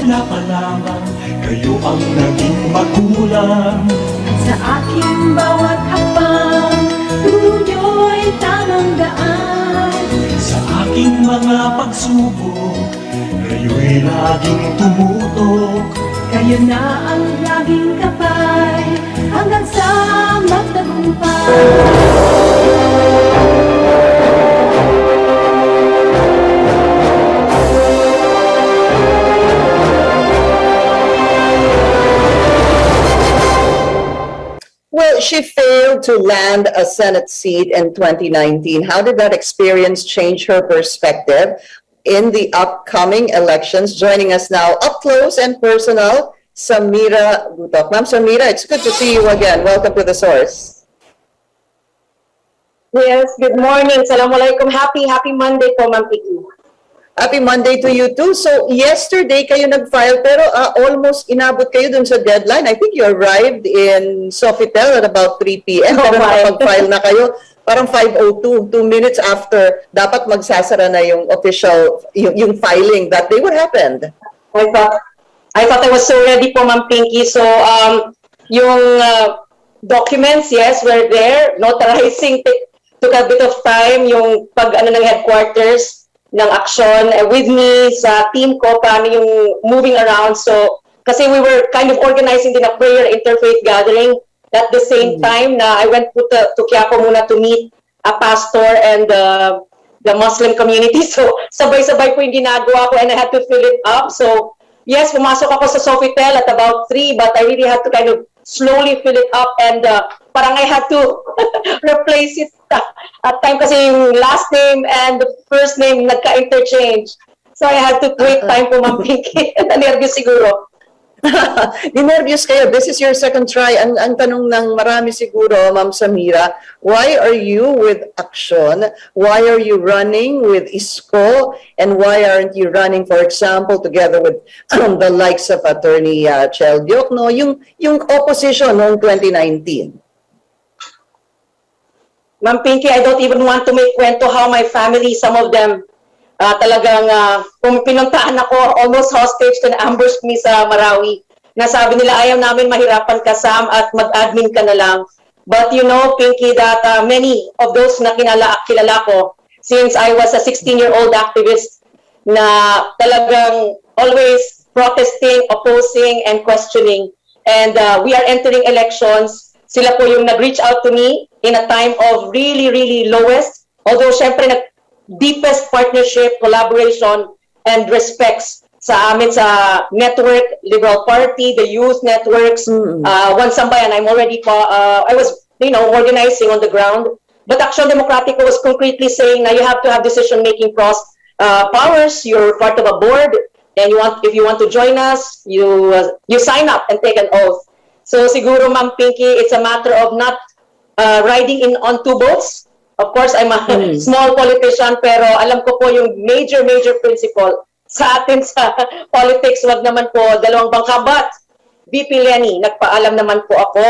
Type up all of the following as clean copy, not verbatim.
Simula pa lamang, kayo ang naging magulang. Sa aking bawat hakbang, turo nyo'y tamang daan. Sa aking mga pagsubok, kayo'y laging tumutok. Kayo na ang laging kapay, hanggang sa magtagumpay. Well, she failed to land a Senate seat in 2019. How did that experience change her perspective in the upcoming elections? Joining us now, up close and personal, Samira Gutok. Ma'am Samira, it's good to see you again. Welcome to The Source. Yes, good morning. Assalamualaikum. Happy Monday po, Ma'am Piki. Happy Monday to you too. So yesterday kayo nag-file pero almost inabot kayo dun sa deadline. I think you arrived in Sofitel at about 3 p.m. Pero nakapag-file na kayo parang 5:02, 2 minutes after dapat magsasara na yung official, yung filing that day. What happened? I thought I was so ready po, Ma'am Pinky. So yung documents, yes, were there. Notarizing took a bit of time. Yung pag-ano ng headquarters ng action with me sa team ko, paano yung moving around. So, kasi we were kind of organizing din a prayer interfaith gathering at the same time na I went to Quiapo muna to meet a pastor and the Muslim community. So, sabay-sabay po yung ginagawa ko and I had to fill it up. So, yes, pumasok ako sa Sofitel at about 3, but I really had to kind of slowly fill it up and parang I had to replace it at time kasi yung last name and the first name nagka-interchange. So I had to wait time po, Ma'am Pinky. Nervous siguro. Dinervyos kayo. This is your second try. Ang tanong ng marami siguro, Ma'am Samira, why are you with Action? Why are you running with Isko? And why aren't you running, for example, together with the likes of Attorney Chel Diokno, yung opposition noong 2019? Ma'am Pinky, I don't even want to make kwento how my family, some of them, talagang pinuntahan ako, almost hostage and ambushed me sa Marawi. Nasabi nila, ayaw namin mahirapan ka, Sam, at mag-admin ka na lang. But you know, Pinky, that many of those na kilala ko, since I was a 16-year-old activist na talagang always protesting, opposing, and questioning. And we are entering elections. Sila po yung nag-reach out to me in a time of really, really lowest. Although, syempre, deepest partnership, collaboration, and respects sa amin sa network, Liberal Party, the youth networks, One Sambayan. I'm already, I was, organizing on the ground. But Action Democratico was concretely saying na you have to have decision-making powers. You're part of a board, and if you want to join us, you sign up and take an oath. So siguro, Ma'am Pinky, it's a matter of not riding on two boats. Of course, I'm a small politician, pero alam ko po yung major principle sa atin sa politics. Wag naman po dalawang bangka, but VP Lenny, nagpaalam naman po ako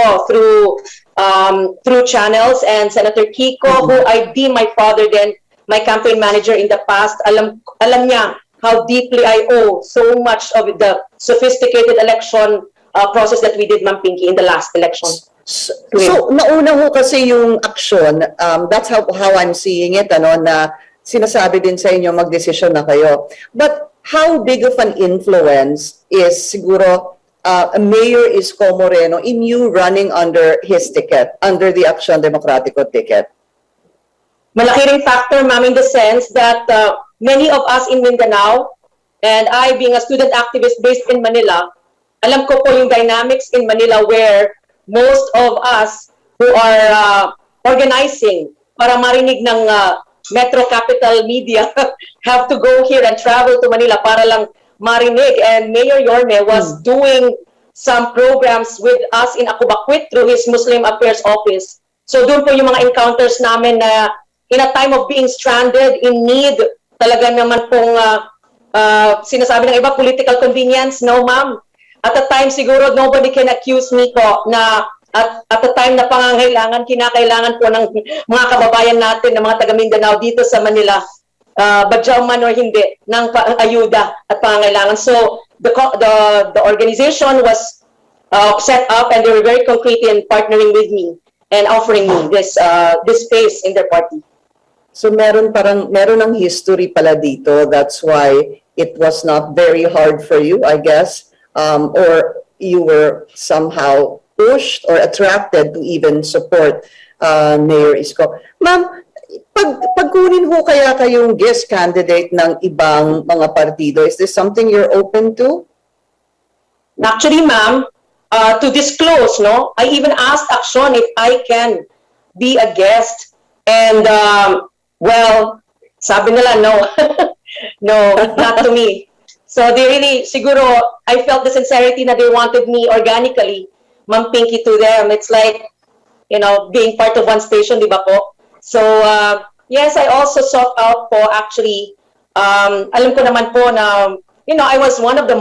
through channels, and Senator Kiko, who I deem my father then, my campaign manager in the past, alam niya how deeply I owe so much of the sophisticated election process that we did, Ma'am Pinky, in the last election. So nauna ho kasi yung action, that's how I'm seeing it, na sinasabi din sa inyo magdesisyon na kayo. But how big of an influence is siguro Mayor Isko Moreno in you running under his ticket, under the Action Democratico ticket? Malaki ring factor, ma'am, in the sense that many of us in Mindanao, and I being a student activist based in Manila, alam ko po yung dynamics in Manila where most of us who are organizing para marinig ng Metro Capital Media have to go here and travel to Manila para lang marinig. And Mayor Yorme was doing some programs with us in Akubakwit through his Muslim Affairs Office. So doon po yung mga encounters namin na in a time of being stranded, in need, talaga naman pong sinasabi ng iba, political convenience. No, ma'am. At the time, siguro, nobody can accuse me ko na at the time na pangangailangan, kinakailangan po ng mga kababayan natin, ng mga taga Mindanao dito sa Manila, badyaw man or hindi, ng ayuda at pangangailangan. So, the organization was set up, and they were very concrete in partnering with me and offering me this space in their party. So meron ng history pala dito. That's why it was not very hard for you, I guess, or you were somehow pushed or attracted to even support Mayor Isko. Ma'am, pagkunin ho kaya kayong guest candidate ng ibang mga partido, is this something you're open to? Actually, ma'am, to disclose, no, I even asked Action if I can be a guest, and well, sabi nila no, no, not to me. So they really, siguro, I felt the sincerity na they wanted me organically, Ma'am Pinky, to them. It's like, you know, being part of one station, di ba po? So, yes, I also sought out po, actually, alam ko naman po na, you know, I was one of the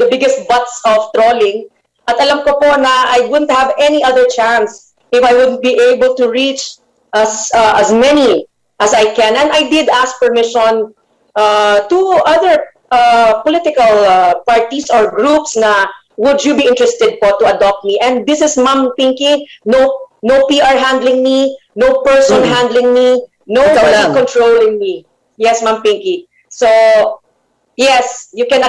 biggest butts of trolling. At alam ko po na I wouldn't have any other chance if I wouldn't be able to reach as many as I can. And I did ask permission to other political parties or groups na, would you be interested po to adopt me? And this is Ma'am Pinky, no PR handling me, no person handling me, nobody controlling me. Yes, Ma'am Pinky. So, yes, you can,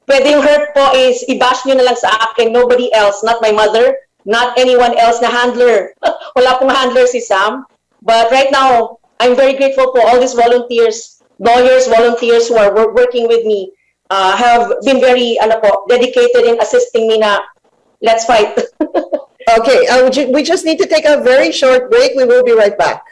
pwede yung hurt po is i-bash nyo na lang sa akin, nobody else, not my mother, not anyone else na handler. Wala pong handler si Sam. But right now, I'm very grateful for all these volunteers, lawyers, volunteers who are working with me, have been very dedicated in assisting me na, let's fight. Okay, we just need to take a very short break. We will be right back.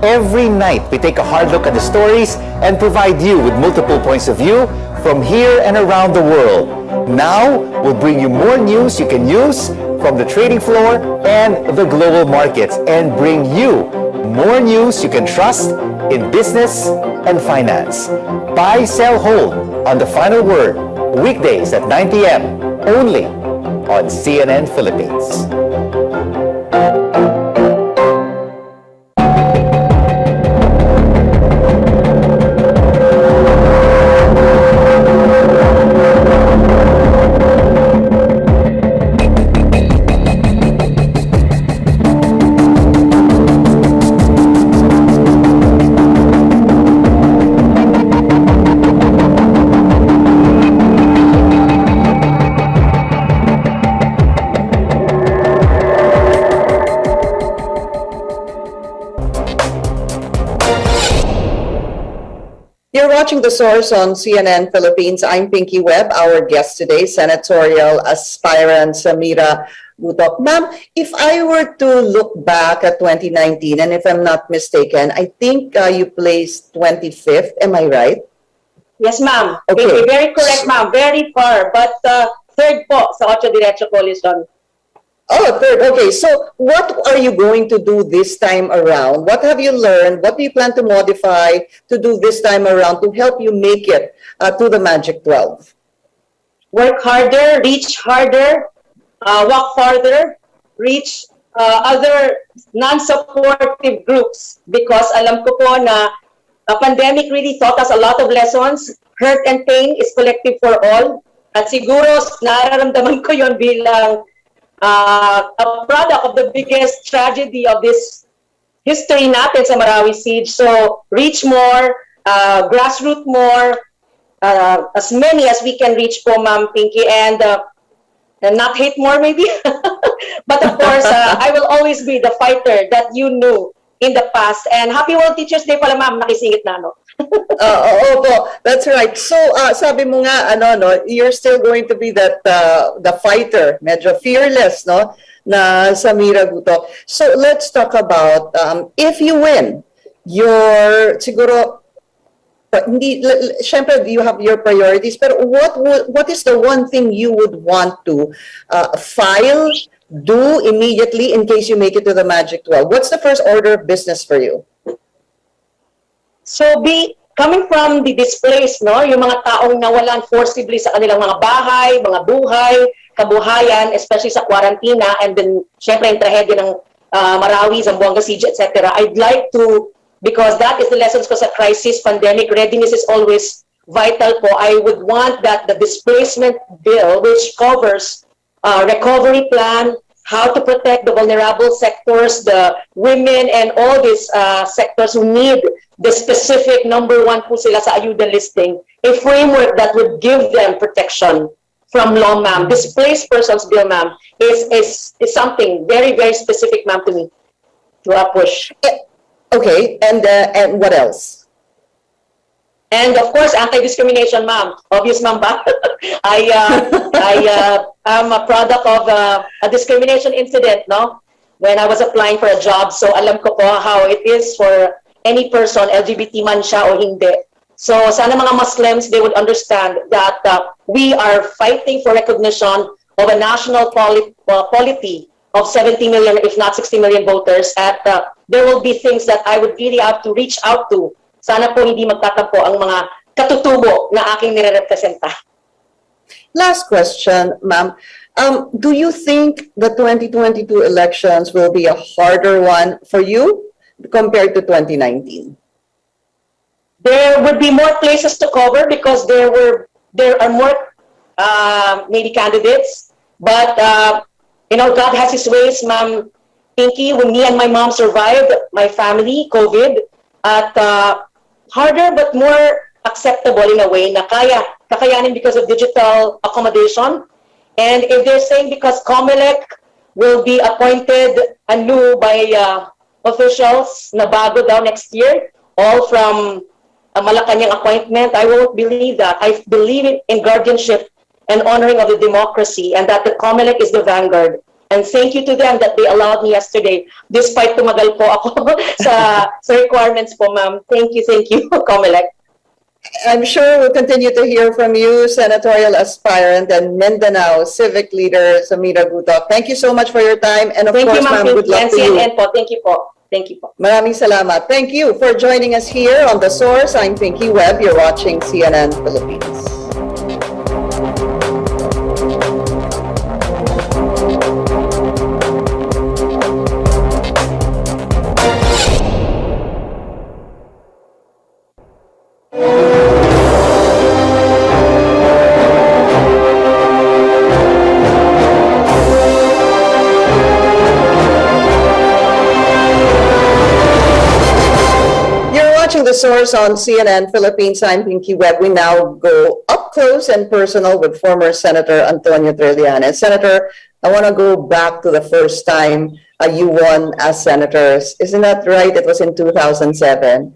Every night, we take a hard look at the stories and provide you with multiple points of view from here and around the world. Now, we'll bring you more news you can use from the trading floor and the global markets, and bring you more news you can trust in business and finance. Buy, sell, hold on The Final Word, weekdays at 9 p.m. only on CNN Philippines. You're watching The Source on CNN Philippines. I'm Pinky Webb. Our guest today, senatorial aspirant Samira Gutok. Ma'am, if I were to look back at 2019, and if I'm not mistaken, I think you placed 25th. Am I right? Yes, ma'am. Okay. Pinky, very correct, ma'am. Very far, but third po sa Ocho Diretso Coalition. Oh, third. Okay. So what are you going to do this time around? What have you learned? What do you plan to modify to do this time around to help you make it to the Magic 12? Work harder, reach harder, walk farther, reach other non-supportive groups, because alam ko po na a pandemic really taught us a lot of lessons. Hurt and pain is collective for all. At siguro nararamdaman ko yon bilang a product of the biggest tragedy of this history natin sa Marawi siege. So reach more, grassroots more, as many as we can reach po, Ma'am Pinky, and not hate more maybe. But of course, I will always be the fighter that you knew in the past. And happy World Teachers Day pala, ma'am, nakisingit na, no? Opo, that's right. So, sabi mo nga, you're still going to be that the fighter, medyo fearless, no, na Samira Gutok. So, let's talk about if you win, siguro, hindi, syempre, you have your priorities, but what is the one thing you would want to file, do immediately in case you make it to the Magic 12? What's the first order of business for you? So, coming from the displaced, no, yung mga taong nawalan forcibly sa kanilang mga bahay, mga buhay, kabuhayan, especially sa kwarantina, and then syempre yung trahedya ng Marawi, Zamboanga, CG, etc. I'd like to, because that is the lessons ko sa crisis, pandemic, readiness is always vital po. I would want that the displacement bill, which covers recovery plan, how to protect the vulnerable sectors, the women, and all these sectors who need the specific number one po sila sa ayuda listing, a framework that would give them protection from law, ma'am. Displaced persons bill, ma'am, is something very, very specific, ma'am, to me, to push. Okay, and what else? And of course, anti-discrimination, ma'am. Obvious, ma'am, ba? I am a product of a discrimination incident, no? When I was applying for a job, so alam ko po how it is for any person, LGBT man siya o hindi. So sana mga Muslims, they would understand that we are fighting for recognition of a national polity of 70 million, if not 60 million voters. At there will be things that I would really have to reach out to. Sana po hindi magtatampo ang mga katutubo na aking nire-representa. Last question, ma'am. Do you think the 2022 elections will be a harder one for you compared to 2019? There would be more places to cover because there are more maybe candidates, but you know, God has His ways, Ma'am Pinky. When me and my mom survived, my family, COVID, at harder but more acceptable in a way na kakayanin because of digital accommodation. And if they're saying because COMELEC will be appointed anew by officials na bago daw next year, all from Malacanang appointment, I won't believe that. I believe in guardianship and honoring of the democracy, and that the COMELEC is the vanguard. And thank you to them that they allowed me yesterday, despite tumagal po ako sa requirements po, ma'am. Thank you, COMELEC. I'm sure we'll continue to hear from you, senatorial aspirant and Mindanao civic leader Samira Gutok. Thank you so much for your time, and of Thank course, you, ma'am. ma'am, good luck to you. CNN po. Thank you po. Thank you po. Maraming salamat. Thank you for joining us here on The Source. I'm Pinky Webb. You're watching CNN Philippines. The Source on CNN Philippines. I'm Pinky Webb. We now go up close and personal with former Senator Antonio Trillanes. Senator, I want to go back to the first time you won as senators. Isn't that right? It was in 2007.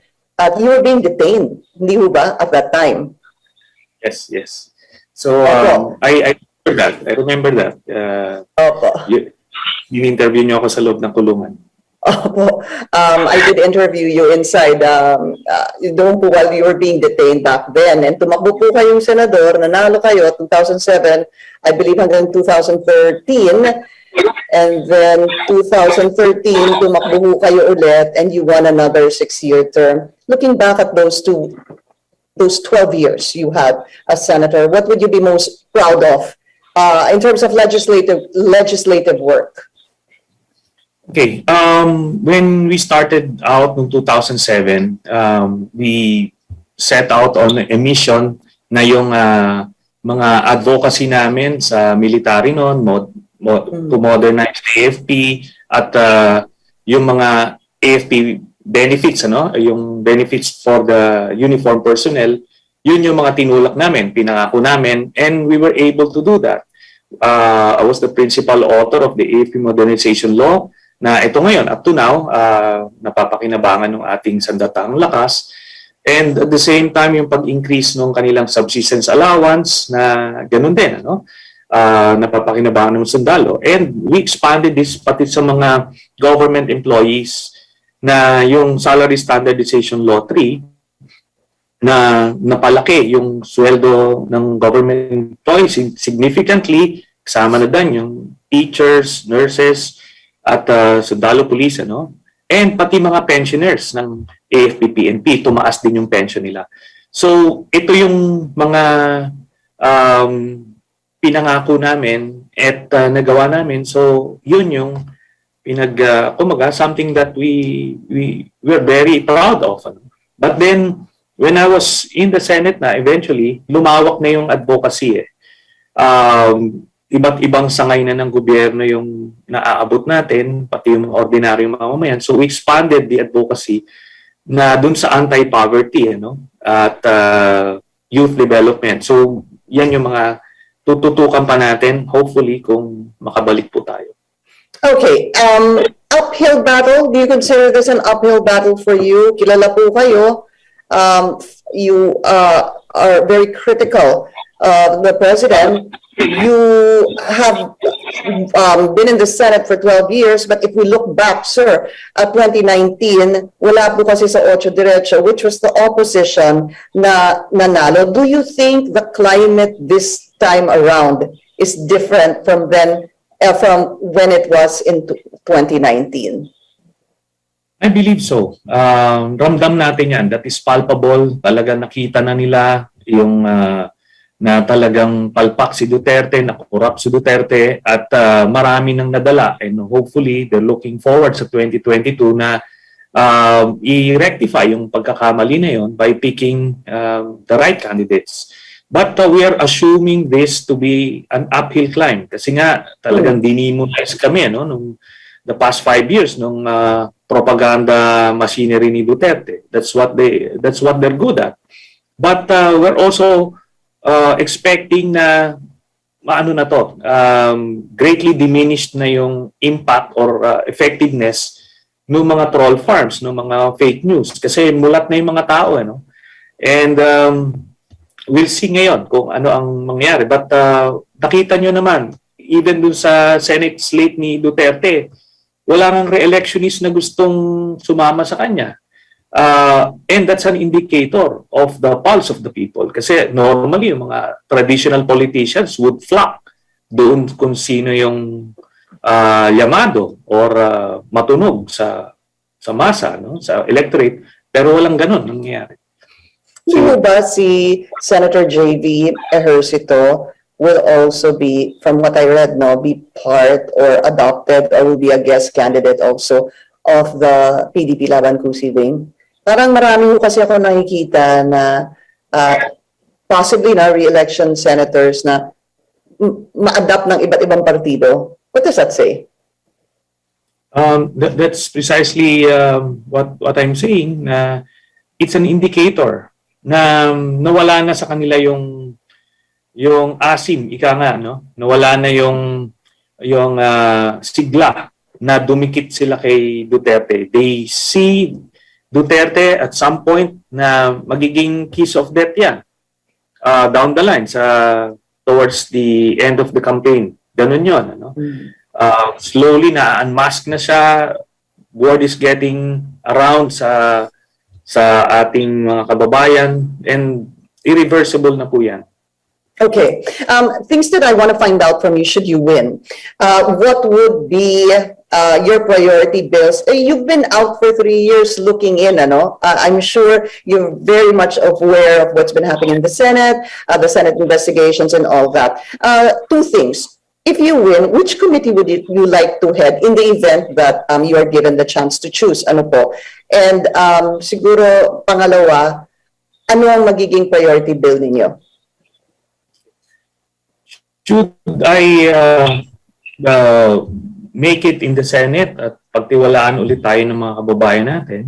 You were being detained, hindi ho ba, at that time? Yes. So I remember that. Opo. Yung interview niyo ako sa loob ng kulungan. Opo. I did interview you inside doon po while you were being detained back then. And tumakbo po kayong senador, nanalo kayo 2007, I believe hanggang 2013. And then 2013, tumakbo po kayo ulit and you won another 6-year term. Looking back at those 12 years you had as senator, what would you be most proud of in terms of legislative work? Okay. When we started out in 2007, we set out on a mission na yung mga advocacy namin sa military noon, to modernize the AFP at yung mga AFP benefits, yung benefits for the uniform personnel, yun yung mga tinulak namin, pinangako namin, and we were able to do that. I was the principal author of the AFP modernization law, na ito ngayon, up to now, napapakinabangan ng ating sandatahang lakas. And at the same time, yung pag-increase ng kanilang subsistence allowance na ganun din, napapakinabangan ng sundalo. And we expanded this pati sa mga government employees na yung Salary Standardization Law 3 na napalaki yung sweldo ng government employees significantly, kasama na dan yung teachers, nurses, at sundalo police, and pati mga pensioners ng AFP-PNP, tumaas din yung pension nila. So, ito yung mga pinangako namin at nagawa namin. So, yun yung kumaga, something that we're very proud of. Ano. But then, when I was in the Senate na, eventually, lumawak na yung advocacy eh. Iba't ibang sangay na ng gobyerno yung naaabot natin, pati yung ordinaryong mamamayan. So, we expanded the advocacy na dun sa anti-poverty at youth development. So, yan yung mga tututukan pa natin, hopefully, kung makabalik po tayo. Okay, uphill battle, do you consider this an uphill battle for you? Kilala po kayo, you are very critical of the president. You have been in the Senate for 12 years, but if we look back, sir, at 2019, wala po kasi sa Ocho Diretso, which was the opposition na nanalo. Do you think the climate this time around is different from from when it was in 2019? I believe so. Ramdam natin yan. That is palpable. Talaga nakita na nila yung na talagang palpak si Duterte, nakukurap si Duterte, at marami nang nadala. And hopefully, they're looking forward sa 2022 na i-rectify yung pagkakamali na yun by picking the right candidates. But we are assuming this to be an uphill climb. Kasi nga, talagang dinimonize kami nung the past 5 years nung propaganda machinery ni Duterte. That's what they're good at. But we're also expecting na greatly diminished na yung impact or effectiveness ng mga troll farms, ng mga fake news. Kasi mulat na yung mga tao. And we'll see ngayon kung ano ang mangyari. But nakita nyo naman, even dun sa Senate slate ni Duterte, wala nang re-electionist na gustong sumama sa kanya. And that's an indicator of the pulse of the people. Kasi normally, yung mga traditional politicians would flock doon kung sino yung llamado or matunog sa masa, sa electorate. Pero walang ganun nangyayari. Sino ba si Senator J.V. Ejercito will also be, from what I read, be part or adopted or will be a guest candidate also of the PDP Laban Kusi wing? Parang marami ko kasi ako nakikita na possibly na re-election senators na ma-adapt ng iba't ibang partido. What does that say? That's precisely what I'm saying. It's an indicator na nawala na sa kanila yung asim, ika nga, nawala na yung sigla na dumikit sila kay Duterte. They see Duterte at some point na magiging kiss of death yan down the line towards the end of the campaign. Ganun yun. Slowly na-unmask na siya. Word is getting around sa ating mga kababayan and irreversible na po yan. Okay. Things that I want to find out from you should you win. What would be your priority bills? You've been out for 3 years looking in, I'm sure you're very much aware of what's been happening in the Senate investigations and all that. Two things. If you win, which committee would you like to head in the event that you are given the chance to choose? Ano po? And siguro, pangalawa, ano ang magiging priority bill ninyo? Should I make it in the Senate at pagtiwalaan ulit tayo ng mga kababayan natin,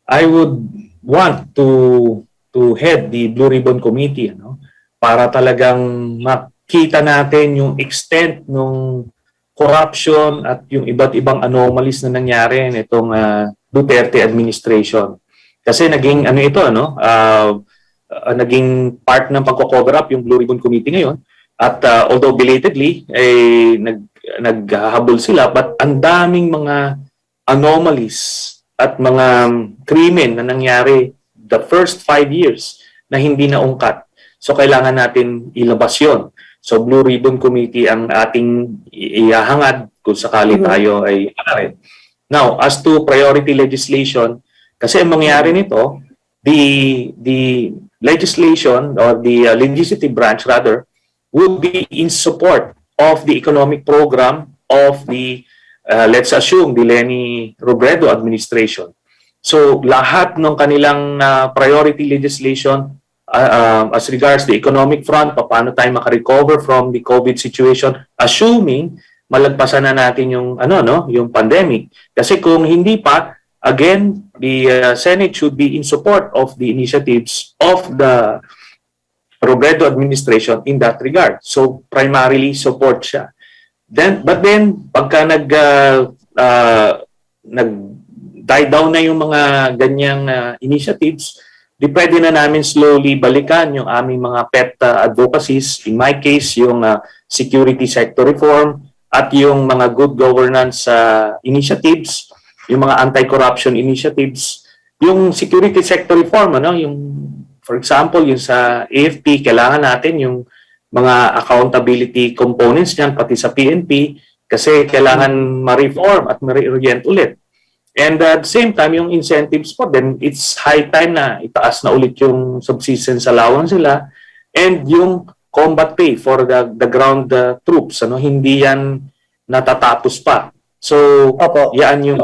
I would want to head the Blue Ribbon Committee para talagang makita natin yung extent ng corruption at yung iba't ibang anomalies na nangyari nitong Duterte administration. Kasi naging naging part ng pagko-cover up yung Blue Ribbon Committee ngayon. At although belatedly, naghahabol sila, but ang daming mga anomalies at mga krimen na nangyari the first 5 years na hindi naungkat. So kailangan natin ilabas yun. So Blue Ribbon Committee ang ating ihahangad kung sakali tayo ay Now, as to priority legislation, kasi ang mangyari nito, the legislation or the legislative branch rather, will be in support of the economic program of the, let's assume, the Leni Robredo administration. So lahat ng kanilang priority legislation as regards the economic front, paano tayo makarecover from the COVID situation, assuming malagpasan na natin yung yung pandemic. Kasi kung hindi pa, again, the Senate should be in support of the initiatives of the Robredo administration in that regard. So primarily support siya. But then pagka nag-die down na yung mga ganyang initiatives, di pwede na namin slowly balikan yung aming mga pet advocacies. In my case, yung security sector reform at yung mga good governance initiatives, yung mga anti-corruption initiatives. Yung security sector reform, yung for example, yung sa AFP, kailangan natin yung mga accountability components niyan, pati sa PNP, kasi kailangan ma-reform at ma-reorient ulit. And at the same time, yung incentives po, then it's high time na itaas na ulit yung subsistence allowance nila and yung combat pay for the ground troops. Hindi yan natatapos pa. So, yan yung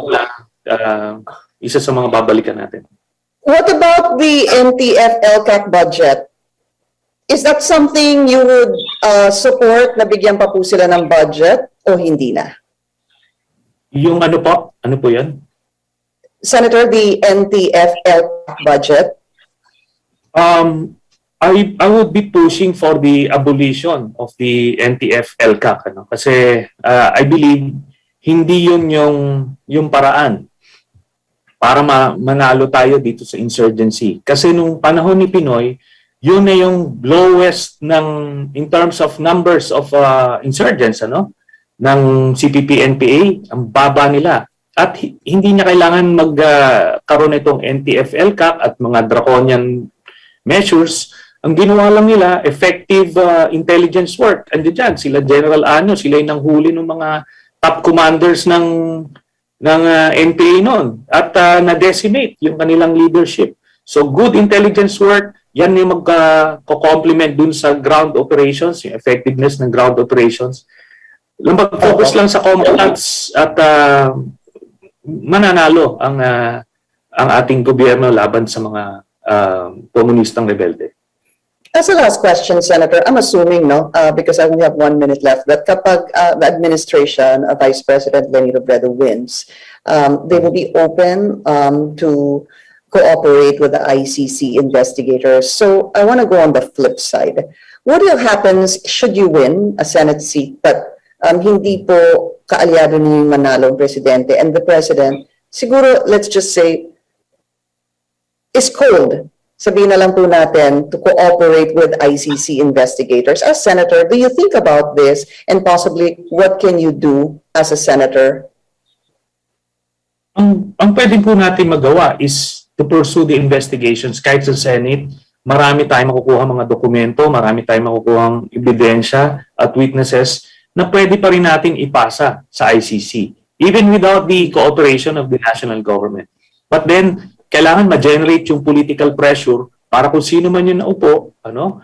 isa sa mga babalikan natin. What about the NTF-LCAC budget? Is that something you would support na bigyan pa po sila ng budget o hindi na? Yung ano po? Ano po yan? Senator, the NTF-LCAC budget? I would be pushing for the abolition of the NTF-LCAC. Kasi I believe hindi yun yung paraan para manalo tayo dito sa insurgency. Kasi nung panahon ni Pinoy, yun na yung lowest in terms of numbers of insurgents ng CPP-NPA, ang baba nila. At hindi niya kailangan magkaroon itong NTF-LCAC at mga draconian measures. Ang ginawa lang nila, effective intelligence work. And dyan, sila General Ano, sila yung nanghuli ng mga top commanders ng NPA noon. At na-decimate yung kanilang leadership. So good intelligence work, yan yung magko-complement dun sa ground operations, yung effectiveness ng ground operations. Mag-focus lang sa combats at mananalo ang ating gobyerno laban sa mga komunistang rebelde. As a last question, Senator, I'm assuming, because I only have 1 minute left, that kapag the administration of Vice President Leni Robredo wins, they will be open to cooperate with the ICC investigators. So I want to go on the flip side. What will happen should you win a Senate seat but hindi po kaalyado ni manalo ang presidente and the president, siguro, let's just say, is cold. Sabihin na lang po natin to cooperate with ICC investigators. As Senator, do you think about this and possibly what can you do as a Senator? Ang pwede po natin magawa is to pursue the investigations kahit sa Senate. Marami tayong makukuha mga dokumento, marami tayong makukuha ebidensya at witnesses na pwede pa rin natin ipasa sa ICC, even without the cooperation of the national government. But then, kailangan ma-generate yung political pressure para kung sino man yung naupo, na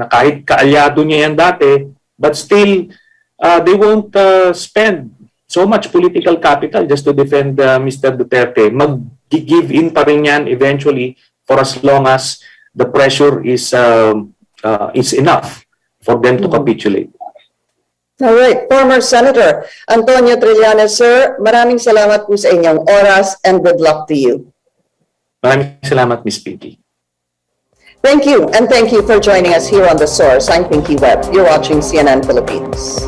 kahit kaalyado niya yan dati, but still, they won't spend so much political capital just to defend Mr. Duterte. Mag-give in pa rin yan eventually for as long as the pressure is enough for them to capitulate. All right, former Senator Antonio Trillanes, sir, maraming salamat po sa inyong oras and good luck to you. Maraming salamat, Ms. Pinky. Thank you, and thank you for joining us here on The Source. I'm Pinky Webb. You're watching CNN Philippines.